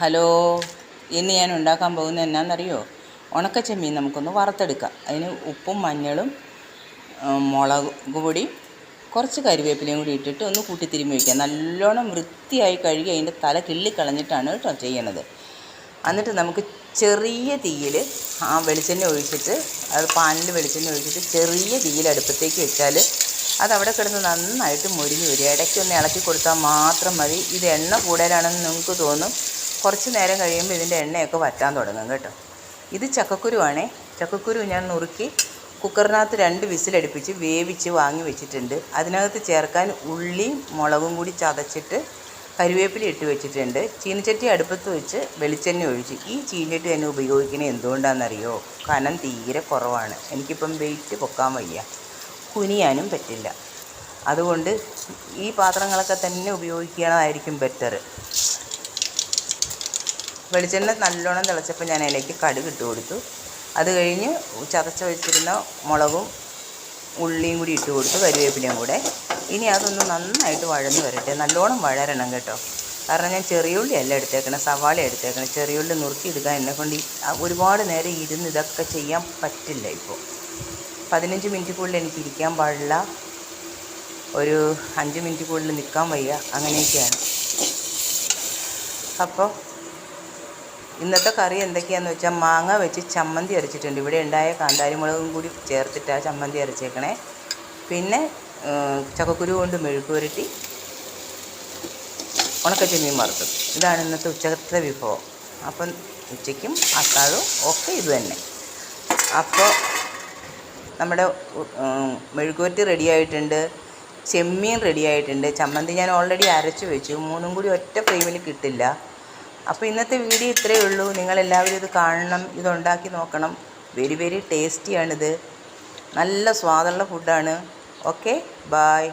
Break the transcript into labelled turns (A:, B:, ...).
A: Hello, ഇന്ന് ഞാൻ ഉണ്ടാക്കാൻ പോകുന്നത് എന്നാണെന്നറിയോ? ഉണക്കച്ചെമ്മീൻ നമുക്കൊന്ന് വറുത്തെടുക്കാം. അതിന് ഉപ്പും മഞ്ഞളും മുളക് പൊടി കുറച്ച് കരിവേപ്പിലയും കൂടി ഇട്ടിട്ട് ഒന്ന് കൂട്ടിത്തിരുമ്മി വയ്ക്കുക. നല്ലോണം വൃത്തിയായി കഴുകി അതിൻ്റെ തല കിള്ളിക്കളഞ്ഞിട്ടാണ് കേട്ടോ ചെയ്യണത്. എന്നിട്ട് നമുക്ക് ചെറിയ തീയിൽ ആ വെളിച്ചെണ്ണ ഒഴിച്ചിട്ട്, അത് പാനിൽ വെളിച്ചെണ്ണ ഒഴിച്ചിട്ട് ചെറിയ തീയിൽ അടുപ്പത്തേക്ക് വെച്ചാൽ അതവിടെ കിടന്ന് നന്നായിട്ട് മൊരിഞ്ഞ് വരും. ഇടയ്ക്കൊന്ന് ഇളക്കി കൊടുത്താൽ മാത്രം മതി. ഇത് എണ്ണ കൂടുതലാണെന്ന് നിങ്ങൾക്ക് തോന്നും. കുറച്ച് നേരം കഴിയുമ്പോൾ ഇതിൻ്റെ എണ്ണയൊക്കെ വറ്റാൻ തുടങ്ങും കേട്ടോ. ഇത് ചക്കക്കുരുവാണേ. ചക്കക്കുരു ഞാൻ നുറുക്കി കുക്കറിനകത്ത് 2 വിസിലടുപ്പിച്ച് വേവിച്ച് വാങ്ങി വെച്ചിട്ടുണ്ട്. അതിനകത്ത് ചേർക്കാൻ ഉള്ളിയും മുളകും കൂടി ചതച്ചിട്ട് കരിവേപ്പില ഇട്ട് വെച്ചിട്ടുണ്ട്. ചീനച്ചട്ടി അടുപ്പത്ത് വെച്ച് വെളിച്ചെണ്ണ ഒഴിച്ച്. ഈ ചീനച്ചട്ടി തന്നെ ഉപയോഗിക്കുന്നത് എന്തുകൊണ്ടാണെന്നറിയോ? കനം തീരെ കുറവാണ്. എനിക്കിപ്പം വെയിറ്റ് പൊക്കാൻ വയ്യ, കുനിയാനും പറ്റില്ല. അതുകൊണ്ട് ഈ പാത്രങ്ങളൊക്കെ തന്നെ ഉപയോഗിക്കുന്നതായിരിക്കും ബെറ്റർ. വെളിച്ചെണ്ണ നല്ലോണം തിളച്ചപ്പോൾ ഞാൻ അതിലേക്ക് കടുക് ഇട്ട് കൊടുത്തു. അത് കഴിഞ്ഞ് ചതച്ച് വെച്ചിരുന്ന മുളകും ഉള്ളിയും കൂടി ഇട്ട് കൊടുത്തു, കരിവേപ്പിലയും കൂടെ. ഇനി അതൊന്ന് നന്നായിട്ട് വഴന്ന് വരട്ടെ. നല്ലോണം വഴരണം കേട്ടോ. കാരണം ഞാൻ ചെറിയുള്ളി അല്ല എടുത്തേക്കണം, സവാള എടുത്തേക്കണം. ചെറിയുള്ളി നുറുക്കിയെടുക്കാൻ എന്നെക്കൊണ്ട് ഒരുപാട് നേരം ഇരുന്ന് ഇതൊക്കെ ചെയ്യാൻ പറ്റില്ല. ഇപ്പോൾ 15 മിനിറ്റ് കൂടുതൽ എനിക്ക് ഇരിക്കാൻ പാടില്ല, ഒരു 5 മിനിറ്റ് കൂടുതൽ നിൽക്കാൻ വയ്യ, അങ്ങനെയൊക്കെയാണ്. അപ്പോൾ ഇന്നത്തെ കറി എന്തൊക്കെയാണെന്ന് വെച്ചാൽ മാങ്ങ വെച്ച് ചമ്മന്തി അരച്ചിട്ടുണ്ട്. ഇവിടെ ഉണ്ടായ കാന്താരി മുളകും കൂടി ചേർത്തിട്ടാണ് ചമ്മന്തി അരച്ചേക്കണേ. പിന്നെ ചക്കക്കുരു കൊണ്ട് മെഴുക്ക് പുരട്ടി, ഉണക്കച്ചെമ്മീൻ വറുത്തത്. ഇതാണ് ഇന്നത്തെ ഉച്ചക്കത്തെ വിഭവം. അപ്പം ഉച്ചയ്ക്കും അത്താഴവും ഒക്കെ ഇത് തന്നെ. അപ്പോൾ നമ്മുടെ മെഴുക്ക് പുരട്ടി റെഡി ആയിട്ടുണ്ട്, ചെമ്മീൻ റെഡി ആയിട്ടുണ്ട്, ചമ്മന്തി ഞാൻ ഓൾറെഡി അരച്ച് വെച്ചു. 3ഉം കൂടി ഒറ്റ ഫ്രെയിമിൽ കിട്ടില്ല. അപ്പോൾ ഇന്നത്തെ വീഡിയോ ഇത്രയേ ഉള്ളൂ. നിങ്ങളെല്ലാവരും ഇത് കാണണം, ഇതുണ്ടാക്കി നോക്കണം. വെരി വെരി ടേസ്റ്റിയാണിത്. നല്ല സ്വാദുള്ള ഫുഡാണ്. Okay, bye.